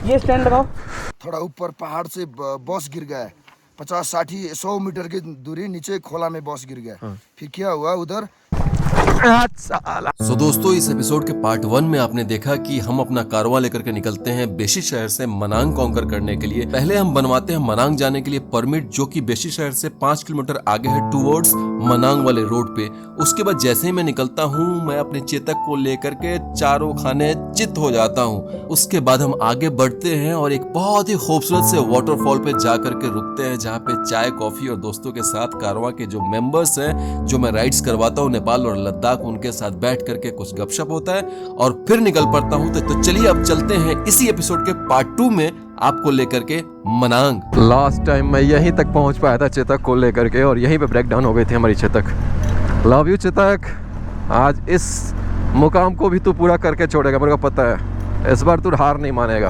ये स्टैंड लगाओ। थोड़ा ऊपर पहाड़ से बॉस गिर गया है, 50-60-100 मीटर की दूरी नीचे खोला में बॉस गिर गया। फिर क्या हुआ उधर। सो दोस्तों, इस एपिसोड के पार्ट 1 में आपने देखा कि हम अपना कारवां लेकर के निकलते हैं बेशी शहर से मनांग कॉन्कर करने के लिए। पहले हम बनवाते हैं मनांग जाने के लिए परमिट, जो कि बेशी शहर से 5 किलोमीटर आगे है टूवर्ड्स मनांग वाले रोड पे। उसके बाद जैसे ही मैं निकलता हूँ, मैं अपने चेतक को लेकर के चारों खाने चित हो जाता हूँ। उसके बाद हम आगे बढ़ते हैं और एक बहुत ही खूबसूरत से वाटरफॉल पे जा करके रुकते हैं, जहाँ पे चाय कॉफी और दोस्तों के साथ कारवां के जो मेंबर्स हैं, जो मैं राइड्स करवाता हूँ नेपाल और लद्दाख, उनके साथ बैठ करके कुछ गपशप होता है और फिर निकल पड़ता हूँ। तो चलिए अब चलते हैं इसी एपिसोड के पार्ट 2 में आपको लेकर के मनांग। लास्ट टाइम मैं यहीं तक पहुंच पाया था चेतक को लेकर के, और यहीं पे ब्रेक डाउन हो गई थी हमारी चेतक। लव यू चेतक, आज इस मुकाम को भी तू पूरा करके छोड़ेगा, मेरे को पता है। इस बार तू हार नहीं मानेगा,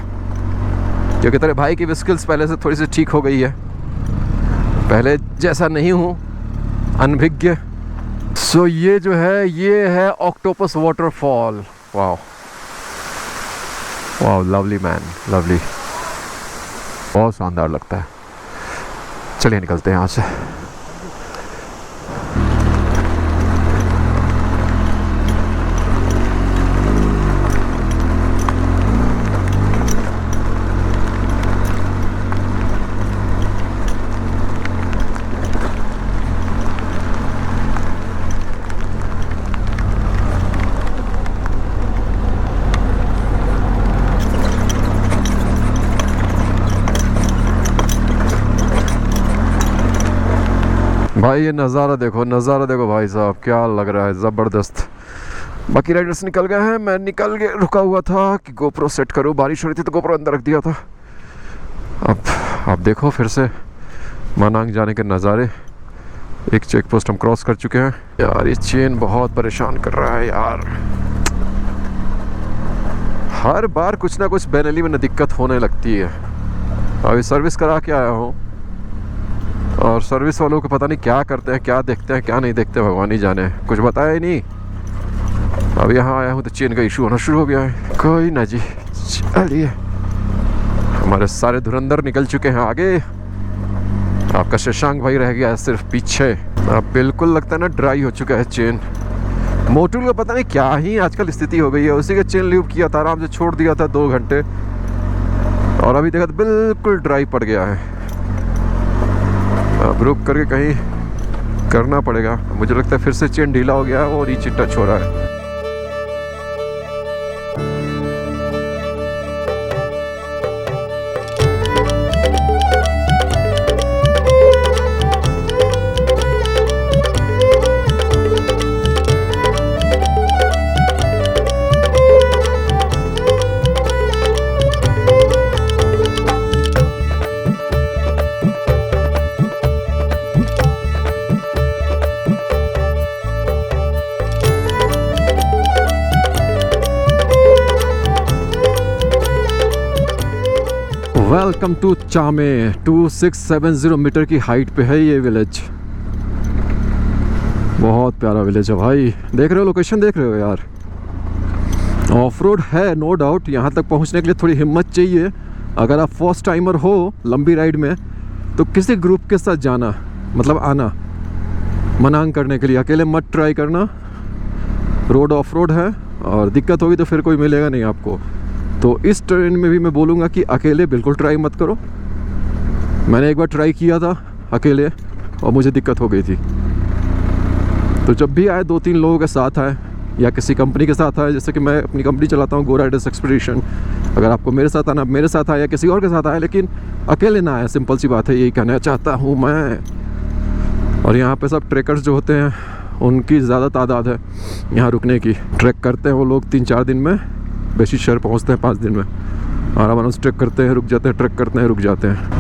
क्योंकि तेरे भाई की भी स्किल्स पहले से थोड़ी सी ठीक हो गई है। पहले जैसा नहीं हूँ अनभिज्ञ। सो ये जो है, ये है octopus waterfall. Wow wow, lovely man, lovely, बहुत शानदार लगता है। चलिए निकलते हैं यहाँ से। भाई ये नज़ारा देखो भाई साहब, क्या लग रहा है, ज़बरदस्त। बाकी राइडर्स निकल गए हैं, मैं निकल के रुका हुआ था कि गोप्रो सेट करूँ। बारिश हो रही थी तो गोप्रो अंदर रख दिया था। अब देखो फिर से मनांग जाने के नज़ारे। एक चेक पोस्ट हम क्रॉस कर चुके हैं। यार ये चेन बहुत परेशान कर रहा है यार, हर बार कुछ ना कुछ बैनली में दिक्कत होने लगती है। अभी सर्विस करा के आया हूँ, और सर्विस वालों को पता नहीं क्या करते हैं, क्या देखते हैं, क्या नहीं देखते, भगवान ही जाने, कुछ बताया ही नहीं। अब यहाँ आया हूँ तो चेन का इशू होना शुरू हो गया है। कोई ना जी, चलिए। हमारे सारे धुरंधर निकल चुके हैं आगे, आपका शशांक भाई रह गया है सिर्फ पीछे। अब बिल्कुल लगता है ना ड्राई हो चुका है चेन। मोटूल को पता नहीं क्या ही आजकल स्थिति हो गई है। उसी के चेन ल्यूब किया था, आराम से छोड़ दिया था 2 घंटे, और अभी देखा तो बिल्कुल ड्राई पड़ गया है। अब रुक करके कहीं करना पड़ेगा। मुझे लगता है फिर से चेन ढीला हो गया है और नीचे टच हो रहा है। Welcome to Chame. 2670 मीटर की हाइट पे है ये विलेज। बहुत प्यारा विलेज है भाई। देख रहे हो, लोकेशन देख रहे हो यार। ऑफ रोड है नो डाउट, यहाँ तक पहुँचने के लिए थोड़ी हिम्मत चाहिए। अगर आप फर्स्ट टाइमर हो लंबी राइड में, तो किसी ग्रुप के साथ जाना, मतलब आना मनांग करने के लिए। अकेले मत ट्राई करना, रोड ऑफ रोड है, और दिक्कत होगी तो फिर कोई मिलेगा नहीं आपको। तो इस ट्रेन में भी मैं बोलूँगा कि अकेले बिल्कुल ट्राई मत करो। मैंने एक बार ट्राई किया था अकेले और मुझे दिक्कत हो गई थी। तो जब भी आए 2-3 लोगों के साथ आए, या किसी कंपनी के साथ आए, जैसे कि मैं अपनी कंपनी चलाता हूँ, गो राइडर्स एक्सपीडिशन। अगर आपको मेरे साथ आना, मेरे साथ आए या किसी और के साथ आए, लेकिन अकेले ना आए। सिंपल सी बात है, यही कहना चाहता हूँ मैं। और यहाँ पे सब ट्रेकर्स जो होते हैं, उनकी ज़्यादा तादाद है यहाँ रुकने की। ट्रैक करते हैं वो लोग 3-4 दिन में, बेशी शहर पहुँचते हैं 5 दिन में। आराम से ट्रैक करते हैं, रुक जाते हैं, ट्रैक करते हैं, रुक जाते हैं।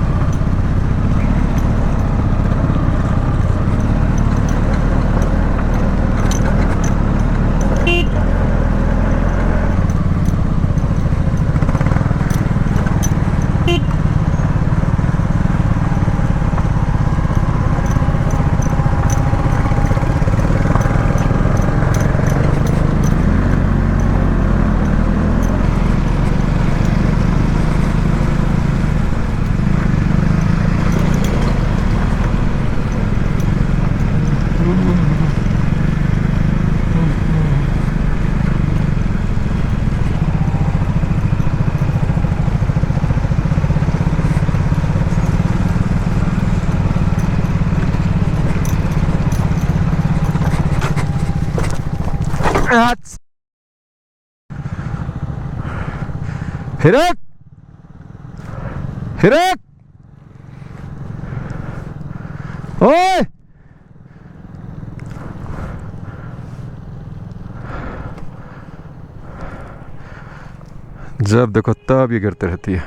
What? हिरक हिरक ओए जब देखो तब ये गिरते रहती है।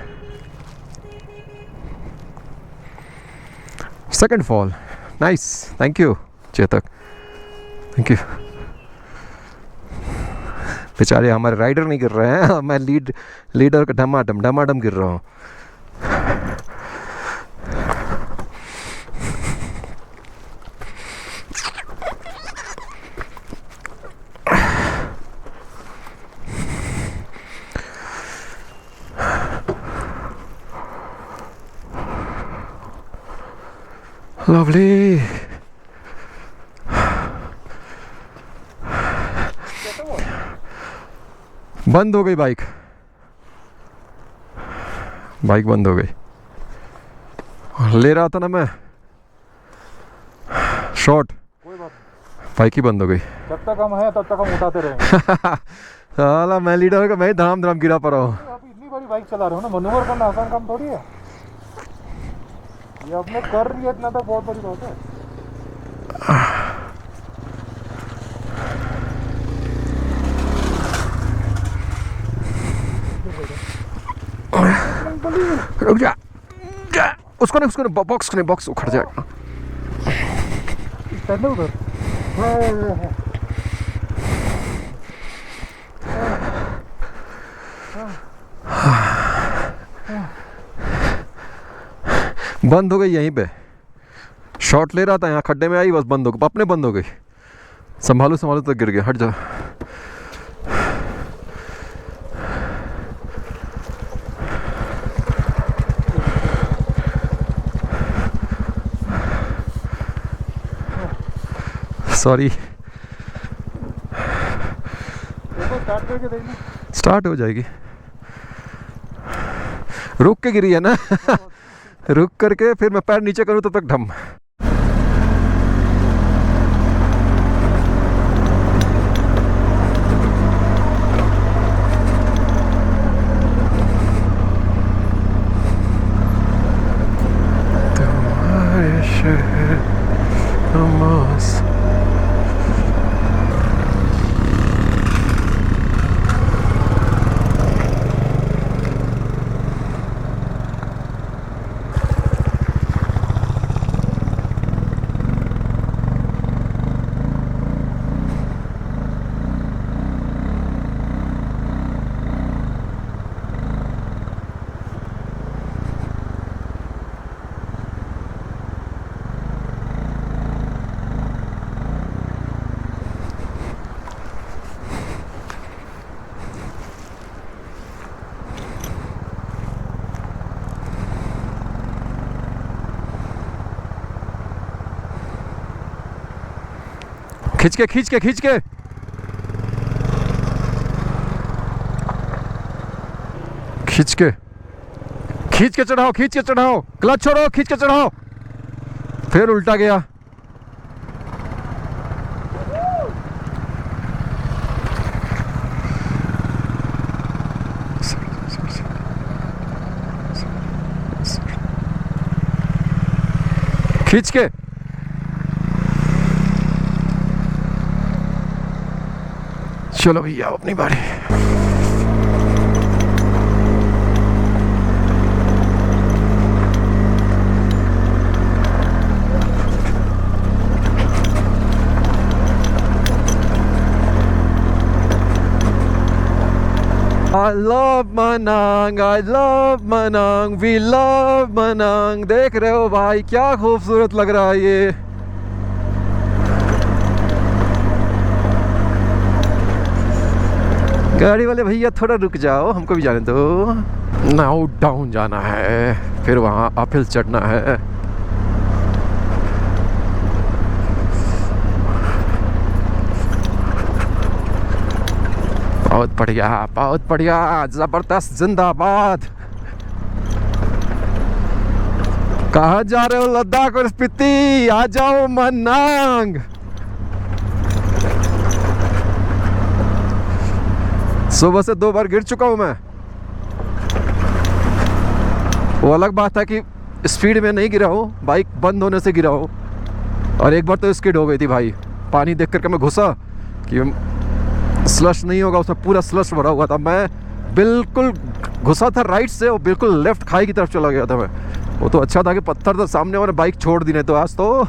Second fall, nice, thank you Chetak, thank you. बेचारे हमारे राइडर नहीं गिर रहे हैं, मैं लीडर का डमाडम गिर रहा हूँ। लवली, बंद हो गई बाइक बंद हो गई। ले रहा था ना मैं शॉट, बाइक ही बंद हो गई। जब तक हम हैं तब तक हम उठाते रहेंगे। साला मैं लीडर का, मैं ही धड़ाम गिरा पा रहा हूँ। आप इतनी बड़ी बाइक चला रहे हो ना, मनोवर करना आसान काम थोड़ी है। ये आपने कर लिया इतना तो बहुत बड़ी बात है। रुक जा, उसको नहीं बॉक्स उखड़ जाएगा। पहले उधर बंद हो गई यहीं पे। शॉट ले रहा था, यहाँ खड्डे में आई, बस बंद हो गई, अपने बंद हो गई। संभालो तो गिर गया, हट जा। सॉरी, स्टार्ट करके देखना। स्टार्ट हो जाएगी। रुक के गिरी है ना। रुक करके फिर मैं पैर नीचे करूँ तब तक ढम। तुम्हारे शहर नमाज़ खींच के चढ़ाओ, क्लच छोड़ो, खींच के चढ़ाओ। फिर उल्टा गया। खींच के चलो भैया, अपनी बारी। I love Manang, we love Manang। देख रहे हो भाई क्या खूबसूरत लग रहा है ये। गाड़ी वाले भैया थोड़ा रुक जाओ, हमको भी जाने दो। नाउ डाउन जाना है, फिर वहाँ अपहिल चढ़ना है। बहुत बढ़िया, जबरदस्त, जिंदाबाद। कहाँ जा रहे हो? लद्दाख और स्पीति, आ जाओ मनांग। सुबह से 2 बार गिर चुका हूँ मैं। वो अलग बात है कि स्पीड में नहीं गिरा हूँ, बाइक बंद होने से गिरा हूँ। और एक बार तो स्किड हो गई थी भाई, पानी देख करके मैं घुसा कि स्लश नहीं होगा, उसमें पूरा स्लश भरा हुआ था। मैं बिल्कुल घुसा था राइट से और बिल्कुल लेफ्ट खाई की तरफ चला गया था मैं। वो तो अच्छा था कि पत्थर था सामने और बाइक छोड़ दी, नहीं तो आज तो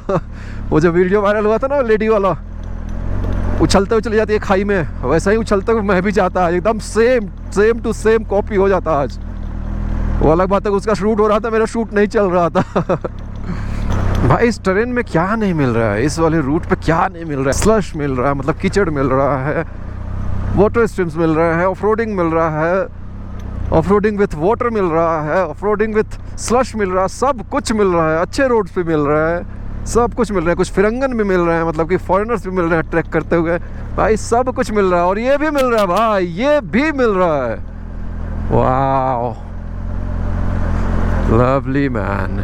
वो जो वीडियो वायरल हुआ था ना लेडी वाला, उछलते हुए चली जाती है खाई में, वैसा ही उछलते हुए मैं भी जाता, एकदम सेम टू सेम कॉपी हो जाता आज। वो अलग बात है उसका शूट हो रहा था, मेरा शूट नहीं चल रहा था। भाई इस ट्रेन में क्या नहीं मिल रहा है, इस वाले रूट पे क्या नहीं मिल रहा है। स्लश मिल रहा है, मतलब कीचड़ मिल रहा है, वाटर स्ट्रीम्स मिल रहा है, ऑफरोडिंग मिल रहा है, ऑफरोडिंग विथ वाटर मिल रहा है, ऑफरोडिंग विथ स्लश मिल रहा है, सब कुछ मिल रहा है। अच्छे रोड्स पे मिल रहा है, सब कुछ मिल रहा है। कुछ फिरंगन भी मिल रहे हैं, मतलब कि फॉरेनर्स भी मिल रहे हैं ट्रैक करते हुए। भाई सब कुछ मिल रहा है। और ये भी मिल रहा है भाई, ये भी मिल रहा है। वाह, लवली मैन।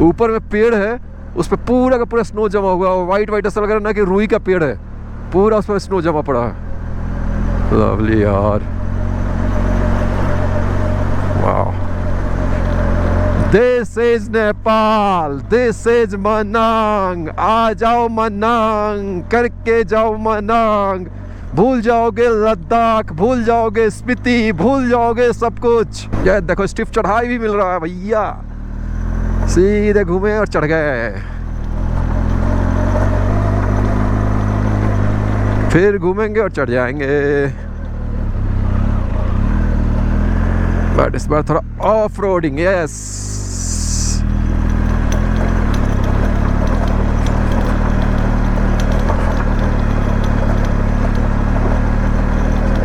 ऊपर में पेड़ है, उस पर पूरा का पूरा स्नो जमा हुआ है, वाइट वाइट ऐसा लग रहा है ना कि रुई का पेड़ है, पूरा उस पर स्नो जमा पड़ा है। लवली यार, वाह। This is Nepal, this is Manang. आ जाओ मनांग, करके जाओ मनांग। भूल जाओगे लद्दाख, भूल जाओगे स्पीति, भूल जाओगे सब कुछ। ये देखो स्टिफ चढ़ाई भी मिल रहा है भैया, सीधे घूमे और चढ़ गए, फिर घूमेंगे और चढ़ जाएंगे। बट इस बार थोड़ा ऑफ रोडिंग। यस,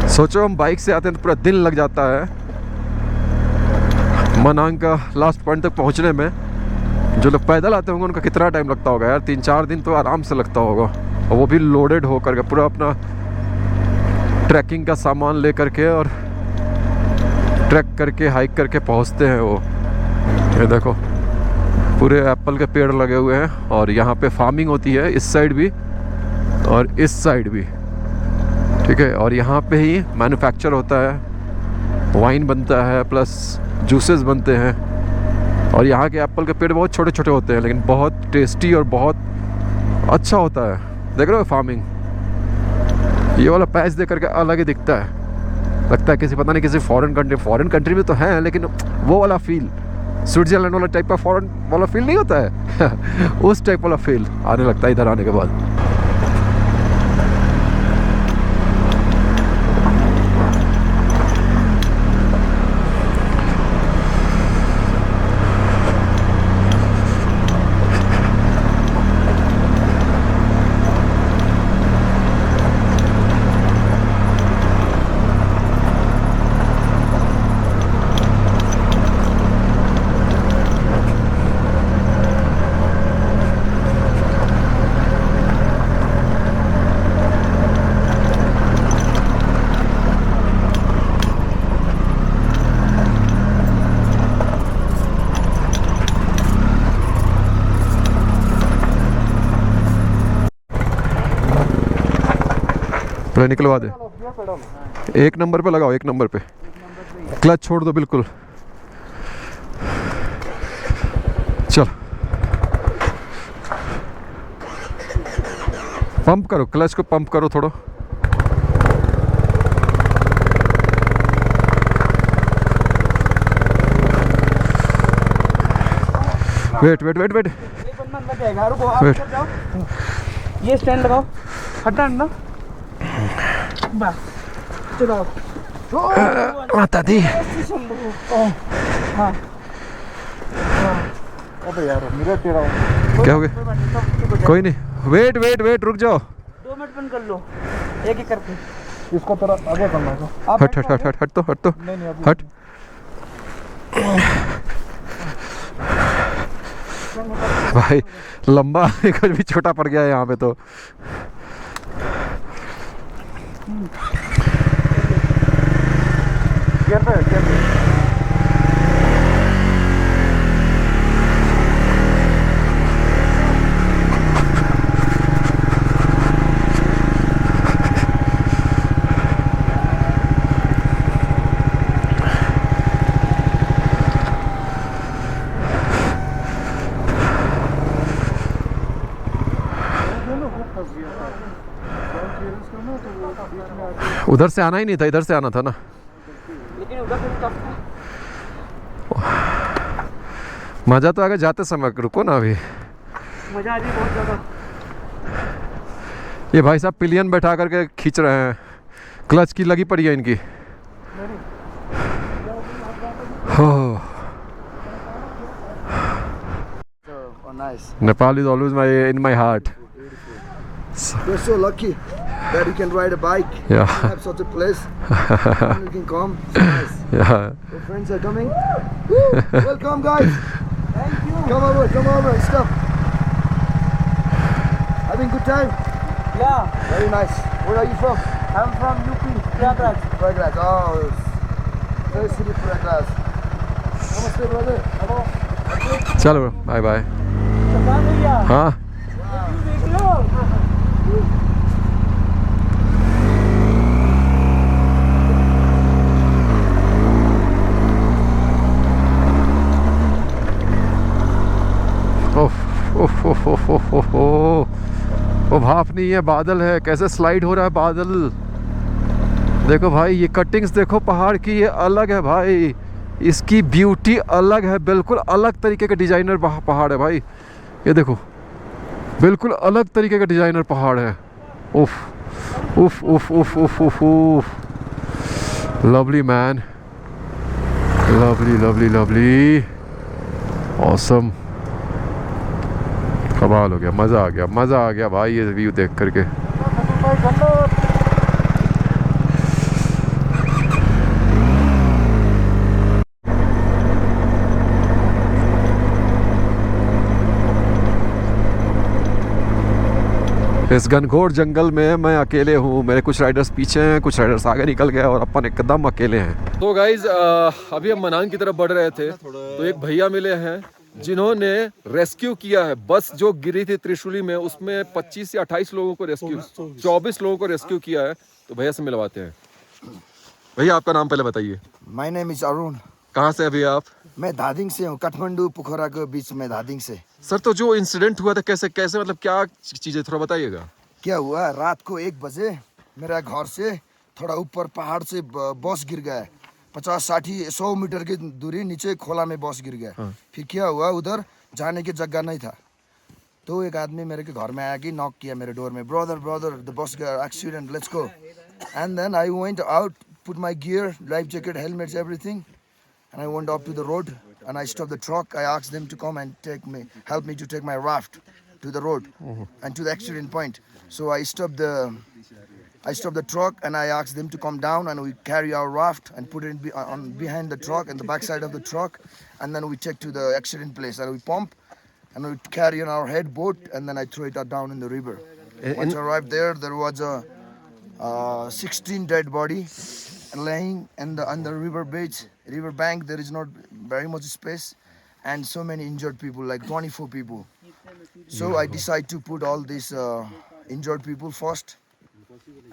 सोचो हम बाइक से आते हैं तो पूरा दिन लग जाता है मनांग का लास्ट पॉइंट तक पहुंचने में। जो लोग पैदल आते होंगे उनका कितना टाइम लगता होगा यार, 3-4 दिन तो आराम से लगता होगा। और वो भी लोडेड हो करके, पूरा अपना ट्रैकिंग का सामान ले करके और ट्रैक करके हाइक करके पहुंचते हैं वो। ये देखो पूरे एप्पल के पेड़ लगे हुए हैं और यहाँ पे फार्मिंग होती है, इस साइड भी और इस साइड भी, ठीक है। और यहाँ पे ही मैन्युफैक्चर होता है, वाइन बनता है प्लस जूसेस बनते हैं। और यहाँ के एप्पल के पेड़ बहुत छोटे छोटे होते हैं लेकिन बहुत टेस्टी और बहुत अच्छा होता है। देख रहे हो फार्मिंग, ये वाला पैच देख करके अलग ही दिखता है, लगता है किसी पता नहीं किसी फॉरेन कंट्री में तो है, लेकिन वो वाला फील, स्विट्जरलैंड वाला टाइप का फॉरेन वाला फील नहीं होता है उस टाइप वाला फील आने लगता है इधर आने के बाद। पहले निकलवा दे, 1 नंबर पे लगाओ, 1 नंबर पे क्लच छोड़ दो बिल्कुल। चल पंप करो, क्लच को पंप करो थोड़ा। वेट वेट वेट वेट एक बंदा अंदर जाएगा, रुको आप वेट। उधर जाओ, ये स्टैंड लगाओ, हटा ना बस, चलो माता दी। हाँ अबे यार मिरर टेढ़ा हो क्या हो गया? कोई नहीं, वेट वेट वेट, रुक जाओ। 2 मिनट बंद कर लो, एक एक करके। इसको थोड़ा आगे करना है। आप हट हट हट हट हट तो हट तो नहीं नहीं अभी हट। भाई लंबा कुछ भी छोटा पड़ गया है यहाँ पे तो। गियर पे उधर से आना ही नहीं था, इधर से आना था ना। लेकिन उधर से टफ था। मज़ा तो आगे जाते समय, रुको ना अभी। मजा आ रही है बहुत ज़्यादा। ये भाई साहब पिलियन बैठा करके खींच रहे हैं, क्लच की लगी पड़ी है इनकी। हो Oh, nice. Nepal is always my in my heart. We're so lucky that you can ride a bike. Yeah. Have such a place. And you can come. It's nice. Yeah. Your friends are coming. Woo! Welcome, guys. Thank you. Come over and stuff. Having good time. Yeah, Very nice. Where are you from? I'm from UP, Prayagraj. Prayagraj. Oh, very city Prayagraj. Namaste, brother. Hello. चलो bye bye. सरदार भैया, हाँ देख लो। ओह ओह ओह ओह ओह ओह ओह। वो भाप नहीं है, बादल है। कैसे स्लाइड हो रहा है बादल, देखो भाई। ये कटिंग्स देखो पहाड़ की, ये अलग है भाई। इसकी ब्यूटी अलग है, बिल्कुल अलग तरीके का डिजाइनर पहाड़ है भाई। ये देखो बिल्कुल अलग तरीके का डिजाइनर पहाड़ है। उफ उफ उफ उफ उफ उफ उफ। Lovely man, lovely lovely lovely, awesome. कमाल हो गया, मज़ा आ गया, मज़ा आ गया भाई ये व्यू देख करके। इस घनघोर जंगल में मैं अकेले हूँ। मेरे कुछ राइडर्स पीछे हैं, कुछ राइडर्स आगे निकल गए और अपन एकदम अकेले हैं। तो गाइज अभी हम मनांग की तरफ बढ़ रहे थे तो एक भैया मिले हैं जिन्होंने रेस्क्यू किया है। बस जो गिरी थी त्रिशूली में, उसमें 25 या 28 लोगों को रेस्क्यू, 24 लोगों को रेस्क्यू किया है। तो भैया से मिलवाते हैं। भैया आपका नाम पहले बताइए। My name is Arun. कहाँ से अभी आप? मैं धादिंग से हूँ, काठमांडू पोखरा के बीच में, धादिंग से। सर तो जो इंसिडेंट हुआ था कैसे कैसे, मतलब क्या चीजें, थोड़ा बताइएगा। क्या हुआ, रात को 1 बजे मेरा घर से थोड़ा ऊपर पहाड़ से बस गिर गया। 50-60-100 मीटर की दूरी नीचे खोला में बस गिर गया। फिर क्या हुआ, उधर जाने की जगह नहीं था। तो एक आदमी मेरे के घर में आया कि नॉक किया मेरे डोर में, brother brother the bus accident, let's go. And then I went out, put my gear, life jacket, helmets, everything, and I went up to the road and I stopped the truck. I asked them to come and help me to take my raft to the road and to the accident point. So I stopped the truck and I asked them to come down and we carry our raft and put it on behind the truck and the back side of the truck, and then we take to the accident place and we pump and we carry on our head boat and then I throw it down in the river. Once I arrived there, there was a 16 dead body laying on the river bank. There is not very much space and so many injured people, like 24 people. So I decide to put all these injured people first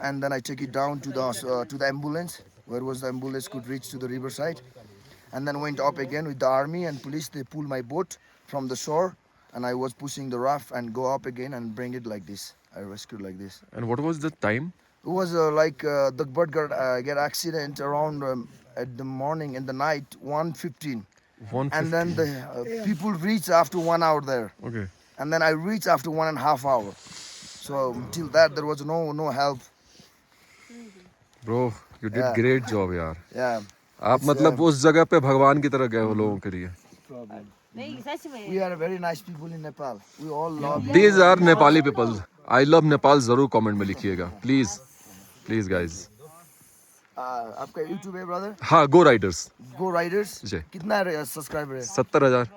and then I take it down to the ambulance. Where was the ambulance could reach to the riverside, and then went up again with the army and police. They pulled my boat from the shore and I was pushing the raft and go up again and bring it like this. I rescued like this. And what was the time? It was like the boat get accident around at the morning, in the night, 1:15. And then the people reach after 1 hour there. Okay. And then I reach after 1.5 hours. So till that there was no help. Bro, you did Yeah. great job यार। Yeah. आप मतलब उस जगह पे भगवान की तरह गए हो लोगों के लिए। We are very nice people in Nepal. We all love. These are Nepali people. I love Nepal जरूर कमेंट में लिखिएगा प्लीज प्लीज गाइज। आपका YouTube है ब्रदर? हाँ, गो राइडर्स। Go Riders. जी। कितना सब्सक्राइबर है? 70,000।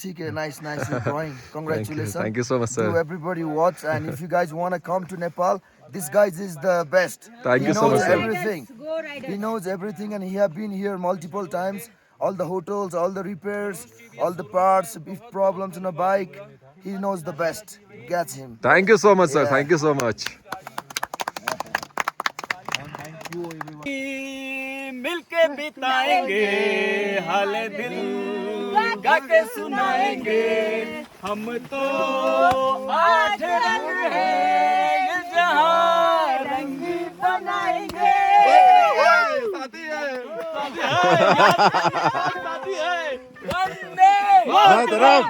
ठीक है, nice you're growing. Congratulations. Thank you so much, sir. Do everybody watch, and if you guys want to come to Nepal, this guy is the best. Thank He you so knows much, sir. everything. He knows everything, and he have been here multiple times. All the hotels, all the repairs, all the parts, if problems on a bike, he knows the best. Gets him. Thank you so much sir, Yeah. Thank you so much. मिलके बिताएंगे, हाल दिल गा के सुनाएंगे। हम तो 8 रंग है, ये जहां रंग बनाएंगे। मातरम।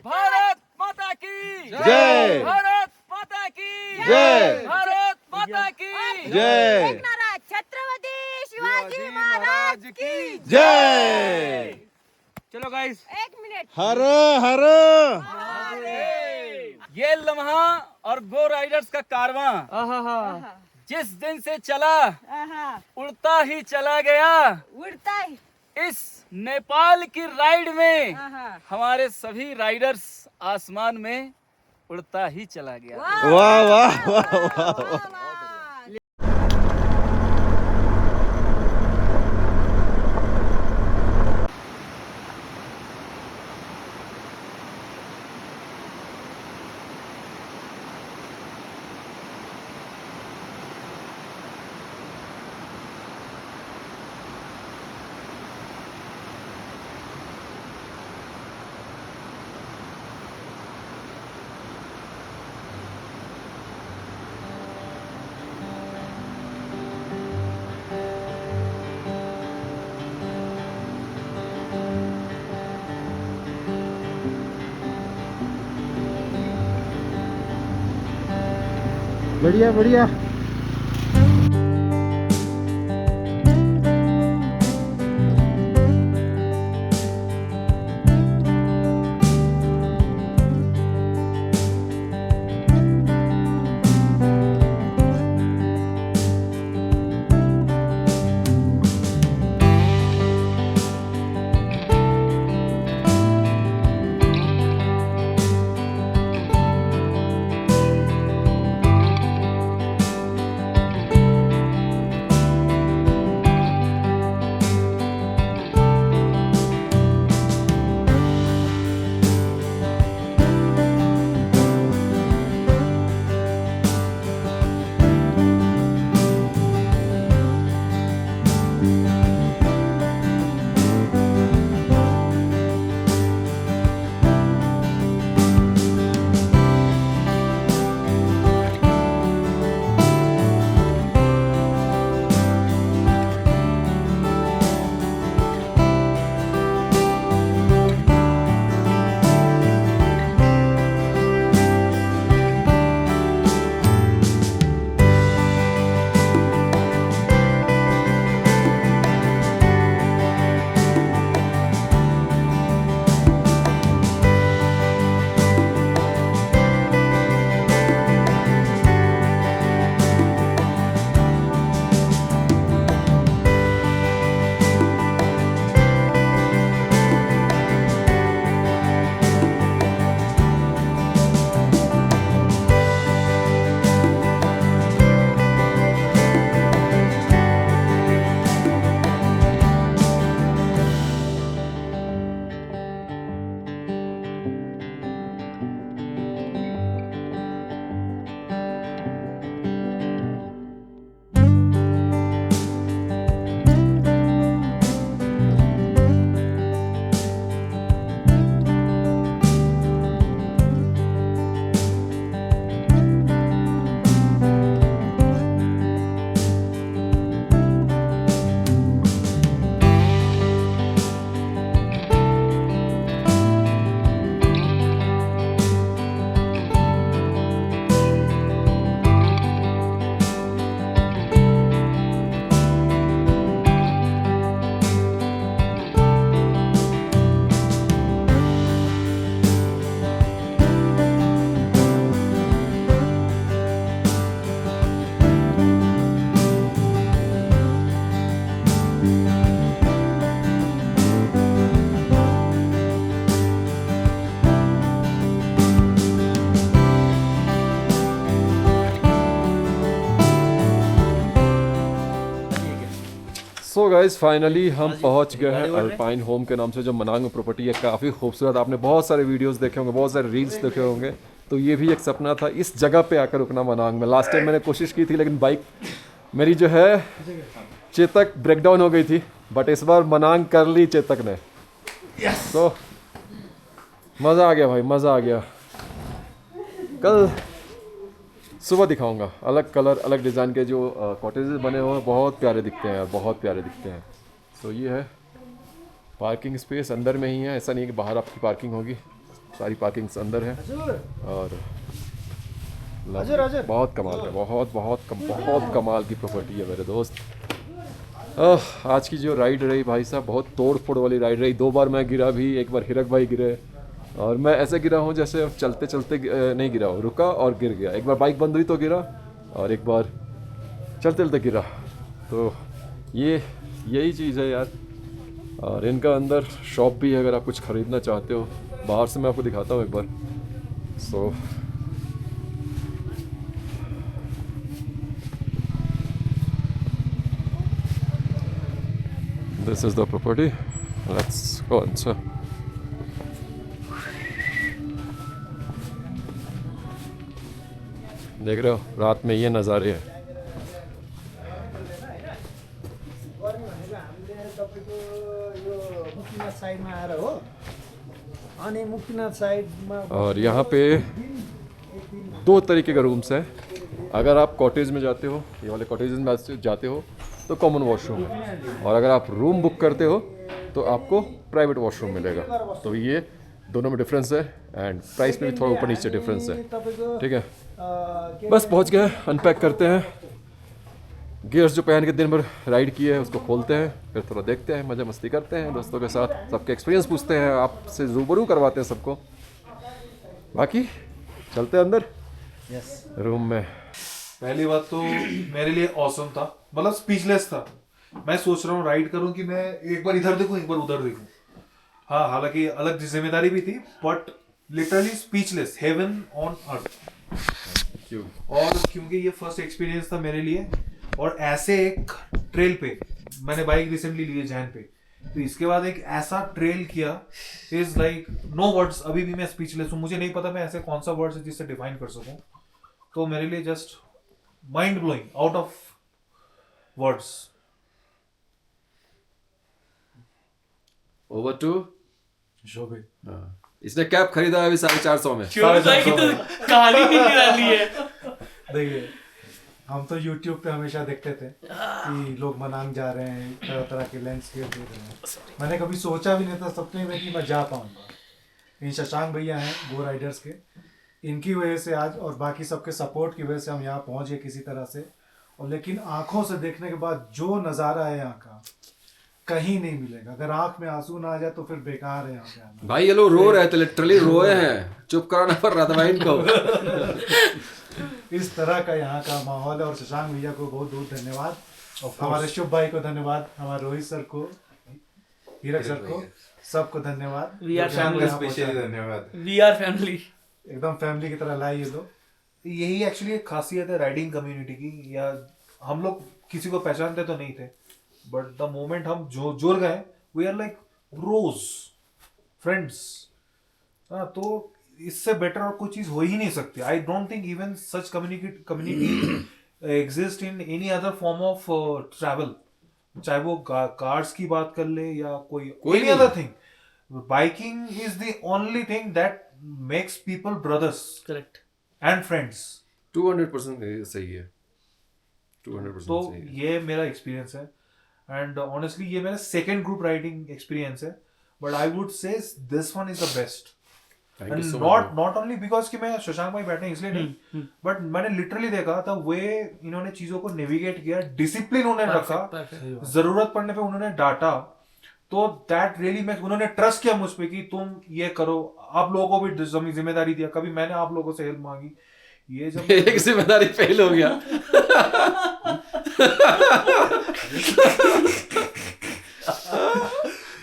भारत माता की जय। भारत माता की जय। भारत माता की जय। एक नारा, छत्रपति शिवाजी महाराज की जय। चलो गाइस, 1 मिनट। हर हर ये लम्हा और गो राइडर्स का कारवां जिस दिन से चला आहा, उड़ता ही चला गया। उड़ता है। इस नेपाल की राइड में आहा, हमारे सभी राइडर्स आसमान में उड़ता ही चला गया। वाह, वाह वाह वाह वाह, वाह। बढ़िया बढ़िया। सो गाइज फाइनली हम पहुंच गए हैं अल्पाइन होम के नाम से जो मनांग में प्रॉपर्टी है। काफ़ी खूबसूरत, आपने बहुत सारे वीडियोस देखे होंगे, बहुत सारे रील्स देखे होंगे। तो ये भी एक सपना था इस जगह पे आकर रुकना मनांग में। लास्ट टाइम मैंने कोशिश की थी लेकिन बाइक मेरी जो है चेतक ब्रेकडाउन हो गई थी, बट इस बार मनांग कर ली चेतक ने। तो मज़ा आ गया भाई, मज़ा आ गया। कल सुबह दिखाऊंगा। अलग कलर अलग डिज़ाइन के जो कॉटेजेस बने हुए हैं बहुत प्यारे दिखते हैं यार, बहुत प्यारे दिखते हैं। तो ये है पार्किंग स्पेस, अंदर में ही है, ऐसा नहीं है कि बाहर आपकी पार्किंग होगी, सारी पार्किंग्स अंदर है। और बहुत कमाल है, बहुत कमाल की प्रॉपर्टी है मेरे दोस्त। आज की जो राइड रही भाई साहब, बहुत तोड़ फोड़ वाली राइड रही। 2 बार मैं गिरा भी, एक बार हिरक भाई गिरे, और मैं ऐसे गिरा हूँ जैसे चलते चलते नहीं गिरा हूँ, रुका और गिर गया। एक बार बाइक बंद हुई तो गिरा, और एक बार चलते चलते गिरा। तो यही चीज़ है यार। और इनका अंदर शॉप भी है, अगर आप कुछ ख़रीदना चाहते हो। बाहर से मैं आपको दिखाता हूँ एक बार। सो this is the property. Let's go inside. देख रहे हो रात में ये नज़ारे हैं। साइडमा आएर हो अनि मुक्तिनाथ साइडमा और यहाँ पे 2 तरीके का रूम्स है। अगर आप कॉटेज में जाते हो, ये वाले कॉटेज में जाते हो तो कॉमन वॉशरूम है, और अगर आप रूम बुक करते हो तो आपको प्राइवेट वॉशरूम मिलेगा। तो ये दोनों में डिफरेंस है, एंड प्राइस में भी थोड़ा ऊपर नीचे डिफरेंस है। ठीक है, बस पहुंच गए। अनपैक करते हैं, गियर्स जो पहन के दिन भर राइड किए हैं उसको खोलते हैं, फिर थोड़ा देखते हैं, मज़ा मस्ती करते हैं दोस्तों के साथ, सबके एक्सपीरियंस पूछते हैं, आपसे रूबरू करवाते हैं सबको। बाकी चलते हैं अंदर रूम में। पहली बात तो मेरे लिए ऑसम था, मतलब स्पीचलेस था। मैं सोच रहा हूँ राइड करूँ कि मैं एक बार इधर देखूँ एक बार उधर देखूँ। हाँ, हालांकि अलग जिम्मेदारी भी थी, but literally speechless, heaven on earth. और क्योंकि ये फर्स्ट एक्सपीरियंस था मेरे लिए, और ऐसे एक ट्रेल पे, मैंने बाइक रिसेंटली ली है जैन पे, तो इसके बाद एक ऐसा ट्रेल किया, इज लाइक नो वर्ड्स। अभी भी मैं स्पीचलेस हूँ, मुझे नहीं पता मैं ऐसे कौन सा वर्ड्स है जिससे डिफाइन कर सकूँ। तो मेरे लिए just mind blowing, out of words. Over to Shobhit. इसने कैप खरीदा है अभी 450 में। कहानी नहीं निराली है। देखिए, हम तो YouTube पे हमेशा देखते थे कि लोग मनांग जा रहे हैं, तरह तरह के लैंडस्केप देख रहे हैं। मैंने कभी सोचा भी नहीं था सपने में कि मैं जा पाऊंगा। इन शशांक भैया हैं गो राइडर्स के, इनकी वजह से आज और बाकी सबके सपोर्ट की वजह से हम यहाँ पहुँच गए किसी तरह से। और लेकिन आंखों से देखने के बाद जो नज़ारा है यहाँ का, कहीं नहीं मिलेगा। अगर आंख में आंसू ना आ जाए तो फिर बेकार है यहाँ पे आना। भाई ये लोग रो रहे थे, लिटरली रोए हैं, चुप कराना पड़ रहा था भाई इनको। इस तरह का यहाँ का माहौल है। और शशांक भैया को बहुत बहुत धन्यवाद, हमारे शुभ भाई को धन्यवाद, हमारे रोहित सर को, हीरक सर को, सबको धन्यवाद। वी आर फैमिली, स्पेशली धन्यवाद। वी आर फैमिली, एकदम फैमिली की तरह लाए ये लोग। यही एक्चुअली एक खासियत है राइडिंग कम्युनिटी की। या हम लोग किसी को पहचानते तो नहीं थे, बट द मोमेंट हम जो जुड़ गए, we are like bros, friends. तो इससे बेटर और कोई चीज हो ही नहीं सकती। I don't think even such community exist in any other form of travel, चाहे वो कार्स की बात कर ले या कोई any other thing. Biking is the only thing that makes people brothers, correct, and friends. 200% सही है, 200% तो सही है। ये मेरा एक्सपीरियंस है, एंड ऑनेस्टली ये मेरा सेकेंड ग्रुप राइडिंग एक्सपीरियंस है, but I would say this one is the best. Thank you so much. Not only because कि मैं शशांक भाई बैठे इसलिए नहीं, बट मैंने लिटरली देखा था वे इन्होंने चीजों को नेविगेट किया, डिसिप्लिन उन्होंने रखा, जरूरत पड़ने पे उन्होंने डांटा। तो दैट रियली मैं, उन्होंने ट्रस्ट किया मुझ पे कि तुम ये करो। आप लोगों को भी जिम्मेदारी दिया, कभी मैंने आप लोगों से हेल्प मांगी। ये जब एक जिम्मेदारी फेल हो गया।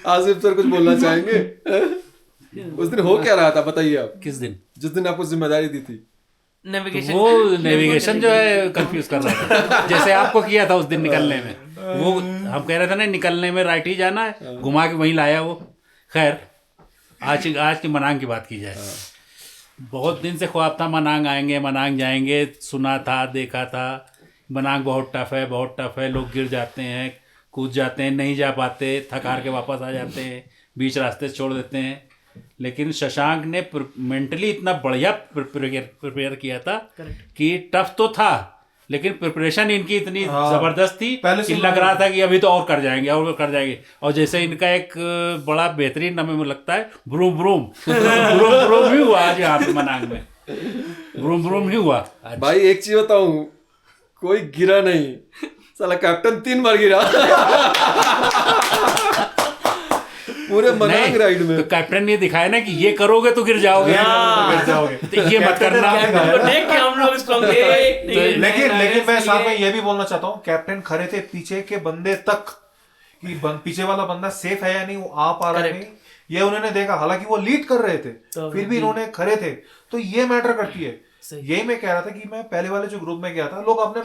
आसिफ सर कुछ बोलना चाहेंगे? उस दिन हो क्या रहा था बताइए आप। किस दिन? जिस दिन आपको जिम्मेदारी दी थी। नेविगेशन, वो नेविगेशन जो है कंफ्यूज कर रहा था, जैसे आपको किया था उस दिन निकलने में। वो हम कह रहे थे ना निकलने में राइट ही जाना है, घुमा के वहीं लाया वो। खैर आज की मनांग की बात की जाए, बहुत दिन से ख्वाब था मनांग आएंगे, मनांग जाएंगे, सुना था, देखा था। मनांग बहुत टफ है, बहुत टफ है, लोग गिर जाते हैं, कूद जाते हैं, नहीं जा पाते, थक हार के वापस आ जाते हैं, बीच रास्ते छोड़ देते हैं। लेकिन शशांक ने मेंटली इतना बढ़िया प्रिपेयर किया था कि टफ तो था, लेकिन प्रिपरेशन इनकी इतनी जबरदस्त थी कि लग रहा था कि अभी तो और कर जाएंगे और कर जाएंगे। और जैसे इनका एक बड़ा बेहतरीन नाम मुझे लगता है ब्रूम ब्रूम ब्रूम ब्रूम ही हुआ आज यहाँ पे मनांग में, ब्रूम ब्रूम ही हुआ आज। भाई एक चीज बताऊं, कोई गिरा नहीं, साला कैप्टन 3 बार गिरा पूरे मनांग राइड में। तो कैप्टन ने दिखाया ना कि ये करोगे तो गिर जाओगे, तो ये मत करना। देख के हम लोग स्ट्रांग थे। लेकिन मैं साथ में ये भी बोलना चाहता हूँ, कैप्टन खड़े थे पीछे के बंदे तक कि पीछे वाला बंदा सेफ है या नहीं, वो आ पा रहा है नहीं, ये उन्होंने देखा। हालांकि वो लीड कर रहे थे फिर भी इन्होंने खड़े थे, तो ये मैटर करती है। यही मैं कह रहा था कि मैं पहले वाले जो ग्रुप में गया था, लोग अपने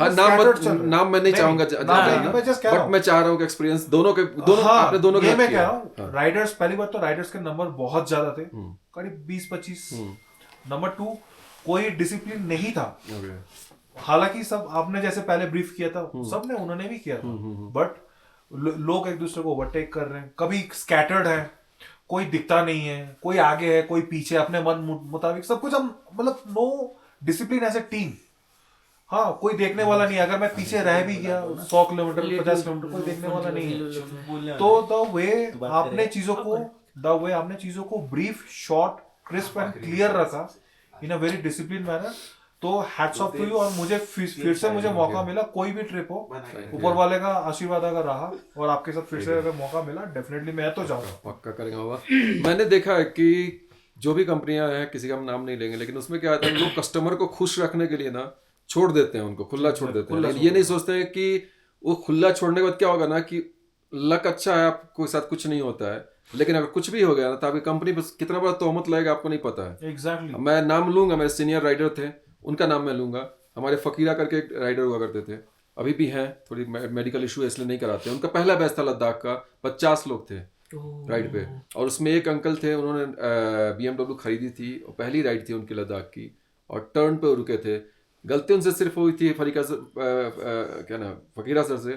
नाम मैं नहीं चाहूंगा, बट मैं चाह रहा हूँ कि एक्सपीरियंस दोनों आपने दोनों ये मैं कह रहा हूँ। राइडर्स पहली बार तो राइडर्स के नंबर बहुत ज्यादा थे, करीब 20-25। नंबर 2 कोई डिसिप्लिन नहीं था। हालांकि सब आपने जैसे पहले ब्रीफ किया था, सबने उन्होंने भी किया था, बट लोग एक दूसरे को ओवरटेक कर रहे हैं, कभी स्कैटर्ड है, कोई दिखता नहीं है, कोई आगे है कोई पीछे, अपने मन मुताबिक सब कुछ। हम मतलब no discipline as a team. हाँ, कोई देखने वाला नहीं। अगर मैं पीछे रह भी गया 100 किलोमीटर 50 किलोमीटर, कोई देखने वाला नहीं है। तो द वे आपने चीजों को brief, short, crisp and clear रखा इन अ वेरी डिसिप्लिन मैनर, तो हैट्स ऑफ टू यू। और मुझे फिर से मुझे मौका मिला, कोई भी ट्रिप हो, ऊपर वाले का आशीर्वाद अगर रहा और आपके साथ फिर से अगर मौका मिला, डेफिनेटली मैं तो जाऊंगा, पक्का करेंगे होगा। मैंने देखा है कि जो भी कंपनियां हैं, किसी का हम नाम नहीं लेंगे, लेकिन उसमें क्या आता है, लोग कस्टमर को खुश रखने के लिए ना छोड़ देते हैं, उनको खुला छोड़ देते हैं। ये नहीं सोचते हैं कि वो खुला छोड़ने के बाद क्या होगा ना, कि लक अच्छा है, आपको साथ कुछ नहीं होता है, लेकिन अगर कुछ भी हो गया ना, तो आपकी कंपनी पर कितना बड़ा तोहमत लगेगा आपको नहीं पता है। एग्जैक्टली। मैं नाम लूंगा, मेरे सीनियर राइडर थे, उनका नाम मैं लूंगा। हमारे फकीरा करके एक राइडर हुआ करते थे, अभी भी हैं, थोड़ी मेडिकल इशू है इसलिए नहीं कराते। उनका पहला बैच था लद्दाख का, 50 लोग थे राइड पे, और उसमें एक अंकल थे, उन्होंने BMW खरीदी थी और पहली राइड थी उनकी लद्दाख की, और टर्न पे रुके थे। गलती उनसे सिर्फ हुई थी फकीरा सर से,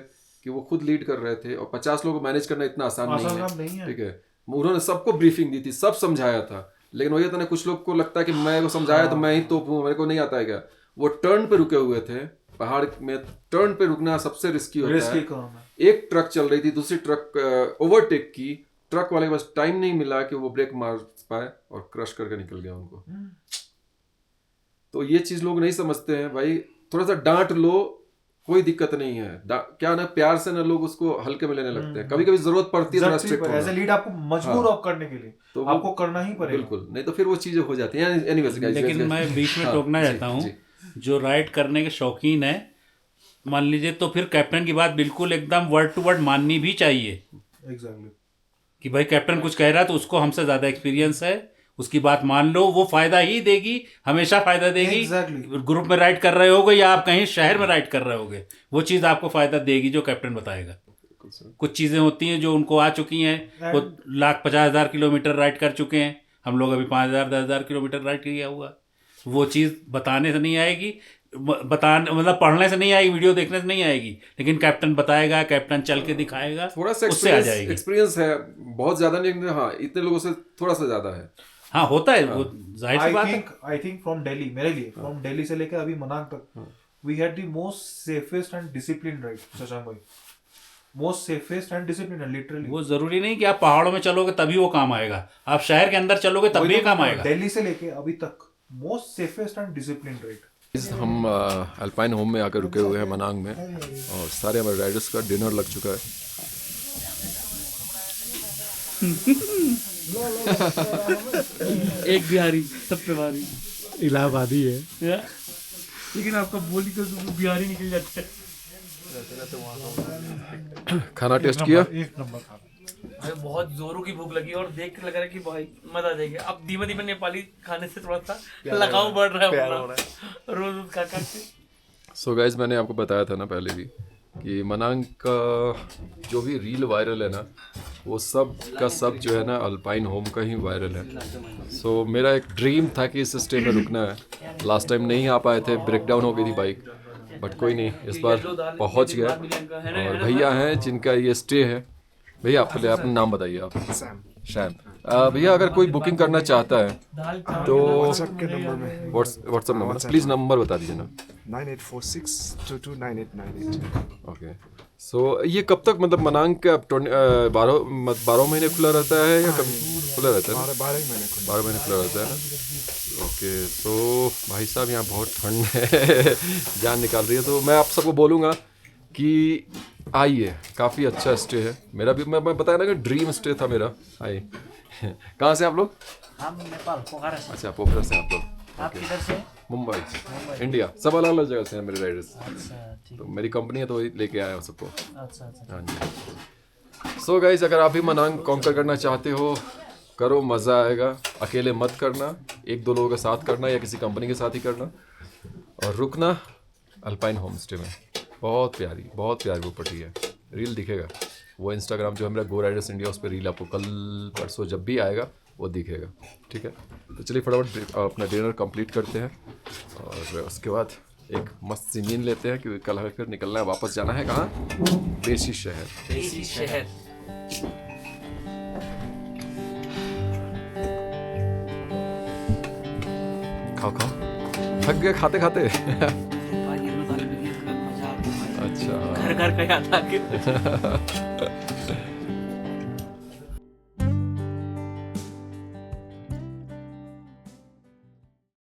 कि वो खुद लीड कर रहे थे, और 50 लोगों को मैनेज करना इतना आसान नहीं है। ठीक है, उन्होंने सबको ब्रीफिंग दी थी, सब समझाया था, लेकिन वही था ना, कुछ लोग को लगता है कि मैं को समझाया तो मैं ही तो मेरे को नहीं आता है क्या। वो टर्न पे रुके हुए थे, पहाड़ में टर्न पे रुकना सबसे रिस्की होता है। एक ट्रक चल रही थी, दूसरी ट्रक ओवरटेक की, ट्रक वाले के पास टाइम नहीं मिला कि वो ब्रेक मार पाए और क्रश करके निकल गया उनको। तो ये चीज लोग नहीं समझते हैं भाई, थोड़ा सा डांट लो, कोई दिक्कत नहीं है। क्या ना, प्यार से ना लोग उसको हल्के में लेने लगते हैं। कभी कभी जरूरत पड़ती है एज ए लीड आपको मजबूर आप करने के लिए, तो आपको करना ही पड़ेगा। बिल्कुल, नहीं तो फिर वो चीजें हो जाती हैं। एनीवेज गाइस, लेकिन मैं बीच में टोकना चाहता हूँ, जो राइड करने के शौकीन है, मान लीजिए, तो फिर कैप्टन की बात बिल्कुल एकदम वर्ड टू वर्ड माननी भी चाहिए। एग्जैक्टली, कि भाई कैप्टन कुछ कह रहा है तो उसको हमसे ज्यादा एक्सपीरियंस है, उसकी बात मान लो, वो फायदा ही देगी, हमेशा फायदा देगी। Exactly. ग्रुप में राइड कर रहे होगे या आप कहीं शहर में राइड कर रहे होगे, वो चीज़ आपको फायदा देगी जो कैप्टन बताएगा। कुछ चीज़ें होती हैं जो उनको आ चुकी हैं, वो 1,50,000 किलोमीटर राइड कर चुके हैं, हम लोग अभी 5,000 10,000 किलोमीटर राइड किया हुआ। वो चीज़ बताने से नहीं आएगी, मतलब पढ़ने से नहीं आएगी, वीडियो देखने से नहीं आएगी, लेकिन कैप्टन बताएगा, कैप्टन चल के दिखाएगा, थोड़ा सा उससे आ जाएगी। एक्सपीरियंस है, बहुत ज्यादा नहीं, हाँ इतने लोगों से थोड़ा सा ज्यादा है। हाँ, होता है, वो जाहिर सी बात है। आई थिंक फ्रॉम दिल्ली, मेरे लिए फ्रॉम दिल्ली से लेकर अभी मनांग तक, we had the most safest and discipline ride. Shashank भाई, most safest and discipline, literally. वो जरूरी नहीं कि आप पहाड़ों में चलोगे तभी वो काम आएगा, आप शहर के अंदर चलोगे तभी काम आएगा। दिल्ली से लेके अभी तक most safest and discipline ride. हम अल्पाइन होम में आकर रुके हुए हैं मनांग में, और सारे हमारे राइडर्स का डिनर लग चुका है। एक बिहारी सब पे भारी, इलाहाबादी है, लेकिन आपका बोली तो बिहारी निकल जाता है। खाना टेस्ट किया, एक नंबर खाना। भाई बहुत जोरों की भूख लगी और देख के लग रहा है कि भाई मजा आ जाएगा। अब धीमे धीमे नेपाली खाने से थोड़ा सा लगाव बढ़ रहा है रोज खा खा के। सो गाइज, मैंने आपको बताया था ना पहले भी कि मनांग का जो भी रील वायरल है ना, वो सब का सब जो है ना अल्पाइन होम का ही वायरल है। सो मेरा एक ड्रीम था कि इस स्टे में रुकना है। लास्ट टाइम नहीं आ पाए थे, ब्रेकडाउन हो गई थी बाइक, बट कोई नहीं, इस बार पहुंच गया। और भैया हैं जिनका ये स्टे है। भैया आप पहले अपना नाम बताइए। आप शैम। भैया अगर कोई बुकिंग करना चाहता है दाल तो व्हाट्सएप के नंबर में व्हाट्सएप नंबर प्लीज नंबर बता दीजिए ना। 9846229898। ओके सो ये कब तक मतलब मनांग का 12 महीने खुला रहता है या कब खुला रहता है? 12 ही महीने खुला। 12 महीने खुला रहता है ना। ओके सो भाई साहब यहाँ बहुत ठंड है जान निकाल रही है, तो मैं आप सबको बोलूँगा कि आइए, काफ़ी अच्छा स्टे है। मेरा भी मैं बताया ना कि ड्रीम स्टे था मेरा। आइए कहाँ से आप लोग? हम नेपाल पोखरा से। अच्छा पोखरा से आप लोग? आप किधर से? मुंबई इंडिया, सब अलग अलग जगह से हैं मेरे राइडर्स। अच्छा ठीक। तो मेरी कंपनी है तो वही लेके आया हूँ सबको। अच्छा अच्छा। हाँ जी। सो गाइस अगर आप भी मनांग कॉन्कर करना चाहते हो, करो, मज़ा आएगा। अकेले मत करना, 1-2 लोगों के साथ करना या किसी कंपनी के साथ ही करना। और रुकना अल्पाइन होम स्टे में। बहुत प्यारी प्रॉपर्टी है। रील दिखेगा, वो इंस्टाग्राम जो है मेरा गो राइडर्स इंडिया, उस पर रील आपको कल परसों जब भी आएगा वो दिखेगा। ठीक है, तो चलिए फटाफट अपना डिनर कंप्लीट करते हैं और उसके बाद एक मस्त सी नींद लेते हैं, क्योंकि कल हमें फिर निकलना है, वापस जाना है कहाँ? बेसी शहर। देसी शहर। खाओ थक गए खाते खाते। मजा आता है। अच्छा घर घर का याद आके।